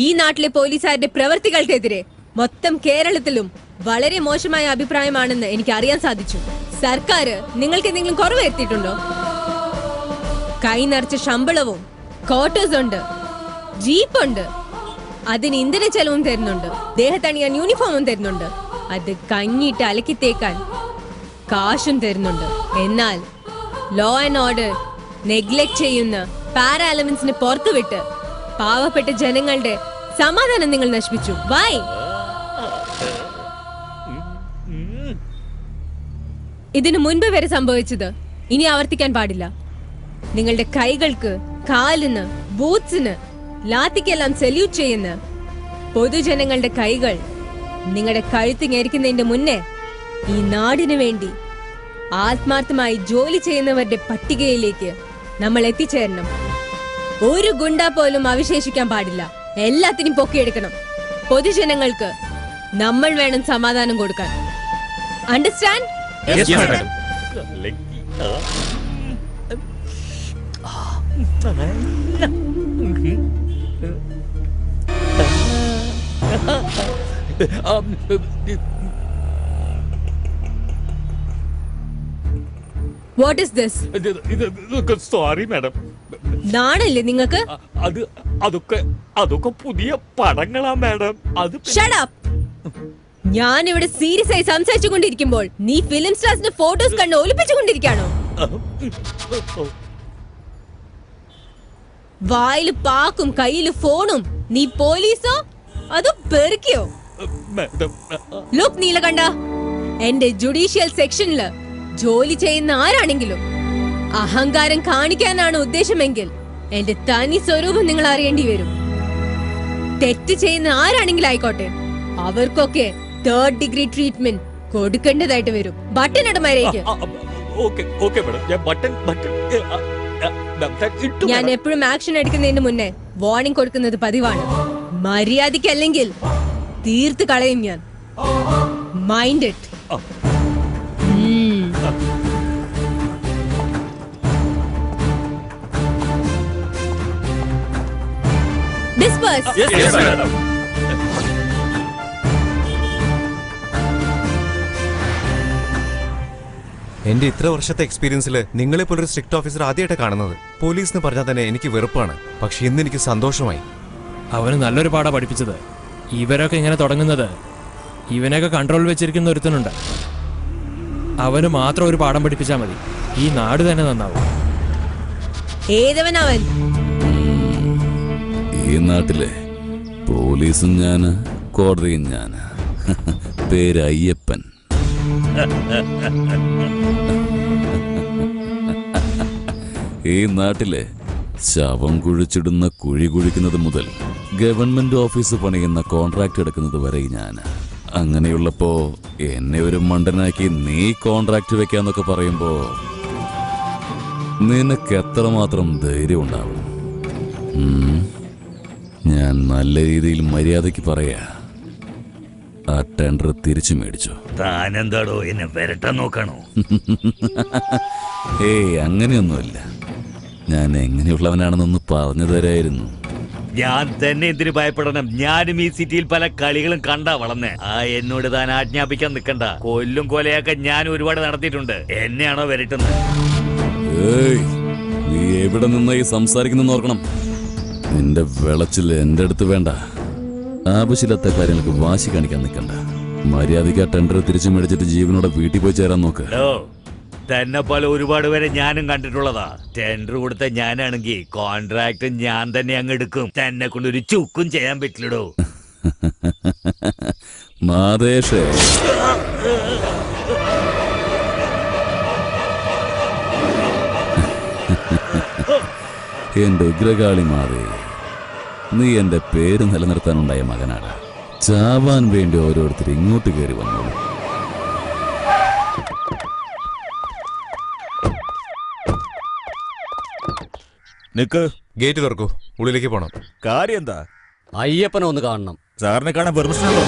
ഈ നാട്ടിലെ പോലീസുകാരുടെ പ്രവൃത്തികൾക്കെതിരെ മൊത്തം കേരളത്തിലും വളരെ മോശമായ അഭിപ്രായമാണെന്ന് എനിക്ക് അറിയാൻ സാധിച്ചു. സർക്കാർ നിങ്ങൾക്ക് എന്തെങ്കിലും കുറവ് വരുത്തിയിട്ടുണ്ടോ? കൈ നിറച്ച ശമ്പളവും ക്വാർട്ടേഴ്സ് ഉണ്ട്, ജീപ്പുണ്ട്, അതിന് ഇന്ധന ചെലവും തരുന്നുണ്ട്, ദേഹത്തണിയാൻ യൂണിഫോമും തരുന്നുണ്ട്, അത് കഞ്ഞിട്ട് അലക്കി തേക്കാൻ കാശും തരുന്നുണ്ട്. എന്നാൽ ലോ ആൻഡ് ഓർഡർ നെഗ്ലെക്ട് ചെയ്യുന്ന പാരാ എലമെന്റ്സിനെ പുറത്തുവിട്ട് പാവപ്പെട്ട ജനങ്ങളുടെ സമാധാനം നിങ്ങൾ നശിപ്പിച്ചു. വൈ? ഇതിനു മുൻപ് വരെ സംഭവിച്ചത് ഇനി ആവർത്തിക്കാൻ പാടില്ല. നിങ്ങളുടെ കൈകൾക്ക്, കാലിന്, ബൂട്ട്സിന്, ലാത്തിക്കെല്ലാം സല്യൂട്ട് ചെയ്യുന്ന പൊതുജനങ്ങളുടെ കൈകൾ നിങ്ങളുടെ കഴുത്ത് ഞെരിക്കുന്നതിന്റെ മുന്നേ ഈ നാടിനു വേണ്ടി ആത്മാർത്ഥമായി ജോലി ചെയ്യുന്നവരുടെ പട്ടികയിലേക്ക് നമ്മൾ എത്തിച്ചേരണം. ഒരു ഗുണ്ട പോലും അവശേഷിക്കാൻ പാടില്ല. എല്ലാത്തിനും പൊക്കിയെടുക്കണം. പൊതുജനങ്ങൾക്ക് നമ്മൾ വേണം സമാധാനം കൊടുക്കാൻ. Understand? What is this? Sorry madam. നാണല്ലേ നിങ്ങൾക്ക്? അതൊക്കെ പുതിയ പടങ്ങളാ മാഡം. Shut up. ഞാൻ ഇവിടെ സീരിയസ് ആയി സംസാരിച്ചുകൊണ്ടിരിക്കുമ്പോൾ നീ ഫിലിം സ്റ്റാർസിന്റെ ഫോട്ടോസ് കണ്ട് ഒലിപ്പിച്ചുകൊണ്ടിരിക്കാണോ? വായില് പാക്കും കയ്യില് ഫോണും. നീ പോലീസോ അതോ പെറുക്കിയോ? ലുക്ക് നീലകണ്ഠ, എന്റെ ജുഡീഷ്യൽ സെക്ഷനില് ജോലി ചെയ്യുന്ന ആരാണെങ്കിലും അഹങ്കാരം കാണിക്കാനാണ് ഉദ്ദേശമെങ്കിൽ എന്റെ തനി സ്വരൂപം നിങ്ങൾ അറിയേണ്ടി വരും. തെറ്റ് ചെയ്യുന്ന ആരാണെങ്കിലും ആയിക്കോട്ടെ, അവർക്കൊക്കെ 3rd ഡിഗ്രി ട്രീറ്റ്മെന്റ് കൊടുക്കേണ്ടതായിട്ട് വരും. ബട്ടൺ ഇടമാരേക്ക്. ഞാൻ എപ്പോഴും ആക്ഷൻ എടുക്കുന്നതിന് മുന്നേ വാർണിംഗ് കൊടുക്കുന്നത് പതിവാണ്. മര്യാദയ്ക്കല്ലെങ്കിൽ തീർത്ത് കളയും ഞാൻ. Mind it. ഡിസ്പേഴ്സ്. എന്റെ ഇത്ര വർഷത്തെ എക്സ്പീരിയൻസിൽ നിങ്ങളെ പോലൊരു സ്ട്രിക്റ്റ് ഓഫീസർ ആദ്യമായിട്ട് കാണുന്നത്. പോലീസ് എന്ന് പറഞ്ഞാൽ തന്നെ എനിക്ക് വെറുപ്പാണ്. പക്ഷെ ഇന്ന് എനിക്ക് സന്തോഷമായി. അവന് നല്ലൊരു പാഠം പഠിപ്പിച്ചത്. ഇവരൊക്കെ ഇങ്ങനെ തുടങ്ങുന്നത് ഇവനൊക്കെ കൺട്രോൾ വെച്ചിരിക്കുന്ന ഒരുത്തനുണ്ട്. അവന് മാത്രം ഒരു പാഠം പഠിപ്പിച്ചാൽ മതി. ഈ നാട് തന്നെ നന്നാവും. ഏതവനവൻ? ഈ നാട്ടിലെ പോലീസും ഞാന്, കോടതിയും ഞാന്. പേര് അയ്യപ്പൻ. ഈ നാട്ടിലെ ശവം കുഴിച്ചിടുന്ന കുഴി കുഴിക്കുന്നത് മുതൽ ഗവൺമെന്റ് ഓഫീസ് പണിയുന്ന കോൺട്രാക്ട് എടുക്കുന്നത് വരെ ഞാൻ. അങ്ങനെയുള്ളപ്പോ എന്നെ ഒരു മണ്ടനാക്കി നീ കോൺട്രാക്ട് വെക്കാന്നൊക്കെ പറയുമ്പോ നിനക്ക് എത്രമാത്രം ധൈര്യം ഉണ്ടാവും? ഞാൻ നല്ല രീതിയിൽ മര്യാദയ്ക്ക് പറയാ, ആ ടെൻഡർ തിരിച്ചു മേടിച്ചോ. താനെന്താടോ എന്നെ വരട്ടാൻ നോക്കണോ? ഏയ്, അങ്ങനെയൊന്നുമില്ല. ഞാൻ എങ്ങനെയുള്ളവനാണെന്നൊന്ന് പറഞ്ഞു തരായിരുന്നു. ഞാൻ തന്നെ എന്തിനു ഭയപ്പെടണം? ഞാനും ഈ സിറ്റിയിൽ പല കളികളും കണ്ടാ വളർന്നേ. എന്നോട് താൻ ആജ്ഞാപിക്കാൻ നിൽക്കണ്ട. കൊല്ലും കൊലയൊക്കെ ഞാൻ ഒരുപാട് നടത്തിയിട്ടുണ്ട്. എന്നെയാണോ വരട്ടുന്നത്? ഏയ്, നീ എവിടെ നിന്നായി സംസാരിക്കുന്നെന്ന് ഓർക്കണം. നിന്റെ വിളച്ചിൽ എന്റെ അടുത്ത് വേണ്ട. ആവശ്യമില്ലാത്ത കാര്യങ്ങൾക്ക് വാശി കാണിക്കാൻ നിൽക്കണ്ട. മര്യാദയ്ക്ക് ആ ടെൻഡർ തിരിച്ചു മേടിച്ചിട്ട് ജീവനോടെ വീട്ടിൽ പോയി ചേരാൻ നോക്ക്. തന്നെ പോലെ ഒരുപാട് പേരെ ഞാനും കണ്ടിട്ടുള്ളതാ. ടെൻഡർ കൊടുത്ത ഞാനാണെങ്കിൽ കോൺട്രാക്ട് ഞാൻ തന്നെ അങ്ങ് എടുക്കും. തന്നെ കൊണ്ടൊരു ചുക്കും ചെയ്യാൻ പറ്റില്ലടോ. മാതേഷേ, എന്റെ ഉഗ്രകാളി മാതേ, നീ എന്റെ പേര് നിലനിർത്താനുണ്ടായ മകനാണ്. ചാവാൻ വേണ്ടി ഓരോരുത്തർ ഇങ്ങോട്ട് കയറി വന്നോളൂ. നിക്ക്, ഗേറ്റ് തുറക്കൂ. ഉള്ളിലേക്ക് പോണം. കാര്യം എന്താ? അയ്യപ്പനെ ഒന്ന് കാണണം. സാറിനെ കാണാൻ പെർമിഷൻ ഉണ്ടോ?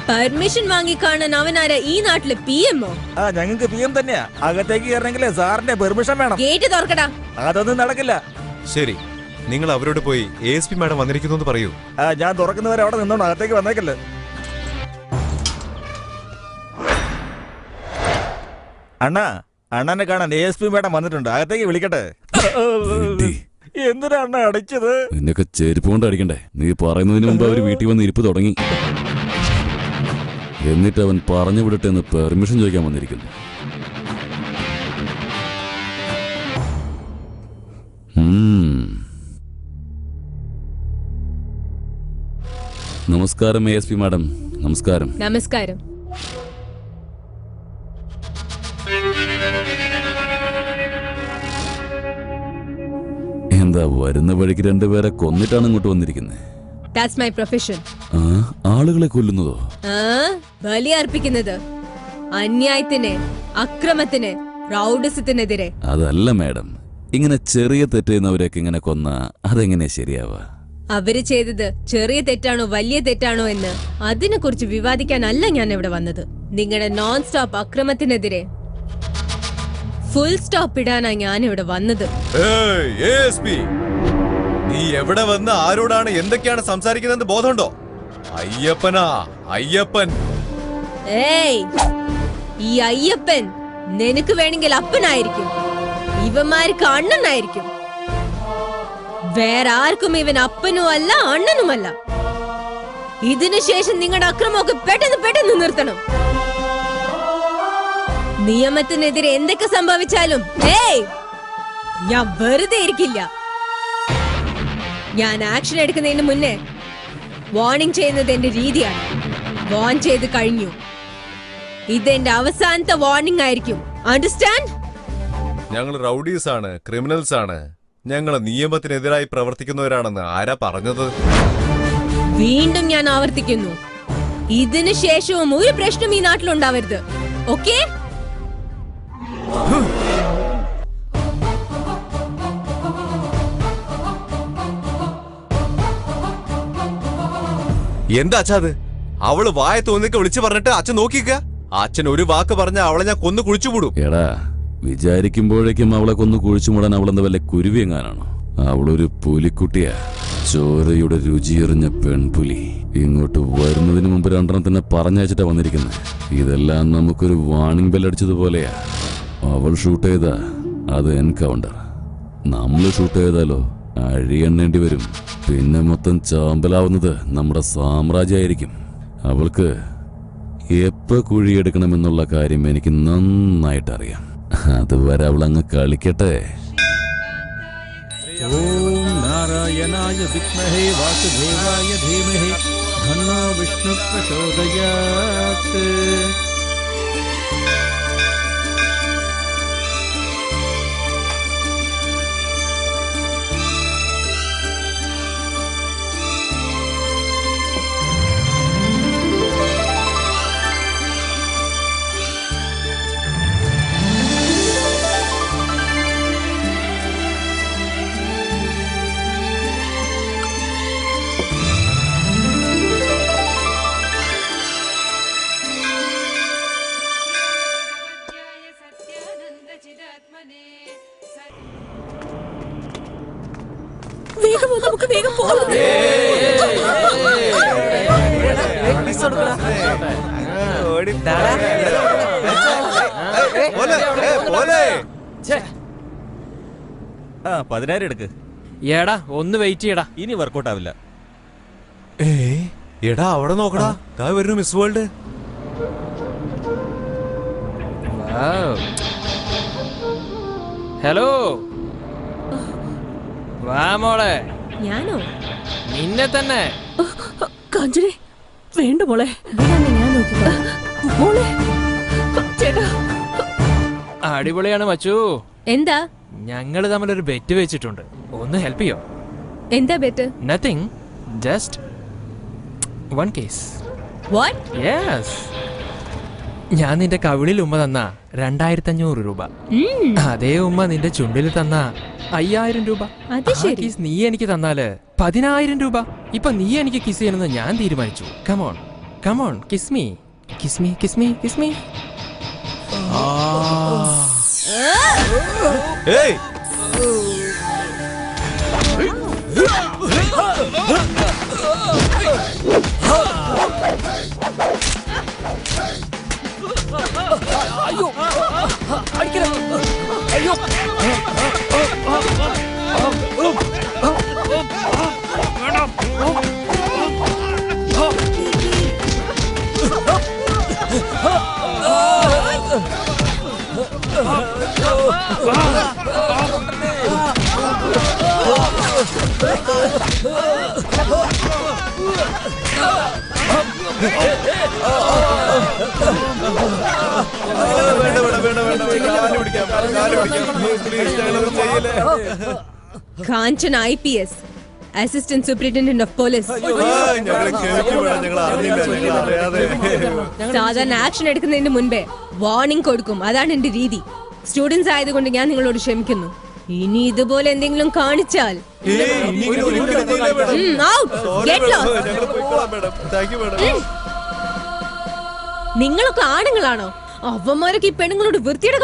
പെർമിഷൻ വാങ്ങി കാണാൻ അവനാരാ? ഈ നാട്ടിലെ PM-ഓ? ഞങ്ങൾക്ക് PM തന്നെയാ. അകത്തേക്ക് കയറണമെങ്കിലേ സാറിന്റെ പെർമിഷൻ വേണം. ഗേറ്റ് തുറക്കടാ. അതൊന്നും നടക്കില്ല. ശരി, നിങ്ങൾ അവരോട് പോയി ASP മാഡം വന്നിരിക്കുന്നു എന്ന് പറയൂ. ഞാൻ തുറക്കുന്നവരെ അവിടെ നിന്നോണ്ട് അകത്തേക്ക് വന്നേക്കല്ലേ. അണ്ണനെ കാണാൻ ASP മാഡം വന്നിട്ടുണ്ട്, അകത്തേക്ക് വിളിക്കട്ടെ. എന്തിനാ അണ്ണ അടിച്ചത്? നിന്നൊക്കെ ചെരുപ്പ് കൊണ്ട് അടിക്കണ്ടേ? നീ പറയുന്നതിന് മുമ്പ് അവര് വീട്ടിൽ വന്ന് ഇരിപ്പ് തുടങ്ങി. എന്നിട്ട് അവൻ പറഞ്ഞു വിടട്ടെ എന്ന് പെർമിഷൻ ചോദിക്കാൻ വന്നിരിക്കുന്നു. നമസ്കാരം ASP മാഡം. നമസ്കാരം. നമസ്കാരം. എന്താ വരുന്ന വഴിക്ക് രണ്ടുപേരെ കൊന്നിട്ടാണ് ഇങ്ങോട്ട് വന്നിരിക്കുന്നത്? That's my profession. ആളുകളെ കൊല്ലുന്നതോ? ബലി അർപ്പിക്കുന്നത് അന്യായത്തിന്, അക്രമത്തിന്, റൗഡിസത്തിനെതിരെ. അതല്ല മാഡം, ഇങ്ങനെ ചെറിയ തെറ്റുന്നവരെയൊക്കെ ഇങ്ങനെ കൊന്ന അതെങ്ങനെയാ ശരിയാവുക? അവര് ചെയ്തത് ചെറിയ തെറ്റാണോ വലിയ തെറ്റാണോ എന്ന് അതിനെ കുറിച്ച് വിവാദിക്കാനല്ല ഞാൻ ഇവിടെ വന്നത്. നിങ്ങളുടെ നോൺ സ്റ്റോപ്പ് അക്രമത്തിനെതിരെ ഫുൾ സ്റ്റോപ്പ് ഇടാനാണ് ഞാൻ ഇവിടെ വന്നത്. ASP, നീ എവിടെ വന്ന് ആരോടാണ് എന്തൊക്കെയാണ് സംസാരിക്കുന്നത് ബോധമുണ്ടോ? അയ്യപ്പനാ, അയ്യപ്പൻ. ഏയ്, ഈ അയ്യപ്പൻ നിനക്ക് വേണമെങ്കിൽ അപ്പനായിരിക്കും, ഇവന്മാർക്ക് അണ്ണനായിരിക്കും. വേറെ ആർക്കും ഇവൻ അപ്പനും അല്ല അണ്ണനുമല്ല. ഇതിനുശേഷം നിങ്ങളുടെ അക്രമമൊക്കെ പെട്ടെന്ന് നിർത്തണം. നിയമത്തിനെതിരെ എന്തൊക്കെ സംഭവിച്ചാലും ഞാൻ വെറുതെ ഇരിക്കില്ല. ഞാൻ ആക്ഷൻ എടുക്കുന്നതിന് മുന്നേ വാർണിംഗ് ചെയ്യുന്നത് എന്റെ രീതിയാണ്. വാൺ ചെയ്ത് കഴിഞ്ഞു. ഇതെന്റെ അവസാനത്തെ വാർണിംഗ് ആയിരിക്കും. അണ്ടർസ്റ്റാൻഡ്? ഞങ്ങൾ റൗഡീസ് ആണ്, ക്രിമിനൽസ് ആണ്. ഞങ്ങൾ നിയമത്തിനെതിരായി പ്രവർത്തിക്കുന്നവരാണെന്ന് ആരാ പറഞ്ഞത്? വീണ്ടും ഞാൻ ആവർത്തിക്കുന്നു, ഇതിനു ശേഷവും ഒരു പ്രശ്നം ഈ നാട്ടിലുണ്ടാവരുത്. ഓക്കേ? എന്താ അച്ഛാ അത്? അവള് വായ തോന്നിയൊക്കെ വിളിച്ചു പറഞ്ഞിട്ട് അച്ഛൻ നോക്കിക്ക. അച്ഛൻ ഒരു വാക്ക് പറഞ്ഞ അവളെ ഞാൻ കൊന്നു കുഴിച്ചുകൂടും. എടാ, വിചാരിക്കുമ്പോഴേക്കും അവളെ കൊന്നു കുഴിച്ചു മൂടാൻ അവളെന്താ വല്ല കുരുവിയെങ്ങാനാണോ? അവളൊരു പുലിക്കുട്ടിയാ, ചോരയുടെ രുചിയെറിഞ്ഞ പെൺപുലി. ഇങ്ങോട്ട് വരുന്നതിന് മുമ്പ് രണ്ടെണ്ണത്തിനെ പറഞ്ഞയച്ചിട്ടാ വന്നിരിക്കുന്നത്. ഇതെല്ലാം നമുക്കൊരു വാണിംഗ് ബെല്ലടിച്ചതുപോലെയാ. അവൾ ഷൂട്ട് ചെയ്താ അത് എൻകൗണ്ടർ, നമ്മൾ ഷൂട്ട് ചെയ്താലോ അഴിയെണ്ണേണ്ടി വരും. പിന്നെ മൊത്തം ചാമ്പലാവുന്നത് നമ്മുടെ സാമ്രാജ്യമായിരിക്കും. അവൾക്ക് എപ്പോ കുഴിയെടുക്കണമെന്നുള്ള കാര്യം എനിക്ക് നന്നായിട്ടറിയാം. അതുവരെ അവളങ്ങ് കളിക്കട്ടെ. ഓം നാരായണായ വിദ്മഹേ വാസുദേവായ ധീമഹി തന്നോ വിഷ്ണു പ്രചോദയാത്. നമുക്ക് വേഗം പോകാം. ആ 10,000 എടുക്ക്. എടാ ഒന്ന് വെയിറ്റ് ചെയ്യടാ. ഇനി വർക്കൗട്ട് ആവില്ല. എടാ അവിടെ നോക്കടാ, ദാ വരുന്നു മിസ് വേൾഡ്. ഹലോ, വാ മോളെ. ഞാനോ? നിന്നെ തന്നെ. കാഞ്ചനെ വേണ്ട മോളെ, ഞാൻ നോക്കിക്കോളാം. മോളെ ചേട്ടാ. അടിപൊളിയാണ് മച്ചു. എന്താ? ഞങ്ങള് തമ്മിലൊരു ബെറ്റ് വെച്ചിട്ടുണ്ട്, ഒന്ന് ഹെൽപ്പ് ചെയ്യോ? എന്താ bet? Nothing, just one case. What? Yes, ഞാൻ നിന്റെ കവിളിൽ ഉമ്മ തന്ന 2500 രൂപ, അതേ ഉമ്മ നിന്റെ ചുണ്ടിൽ തന്ന 5000 രൂപ. അത് ശരി. കിസ് നീ എനിക്ക് തന്നാല് 10000 രൂപ. ഇപ്പൊ നീ എനിക്ക് കിസ് ചെയ്യണമെന്ന് ഞാൻ തീരുമാനിച്ചു. Come on come on, kiss me kiss me kiss me kiss me. ഏയ് Kanchan IPS, assistant superintendent of police. സാധാരണ ആക്ഷൻ എടുക്കുന്നതിന് മുൻപേ വാർണിംഗ് കൊടുക്കും. അതാണ് എന്റെ രീതി. സ്റ്റുഡൻസ് ആയതുകൊണ്ട് ഞാൻ നിങ്ങളോട് ക്ഷമിക്കുന്നു. ഇനി ഇതുപോലെ എന്തെങ്കിലും കാണിച്ചാൽ നിങ്ങളൊക്കെ ആണുങ്ങളാണോ? അവന്മാരൊക്കെ ഈ പെണ്ണുങ്ങളോട് വൃത്തിയുടെ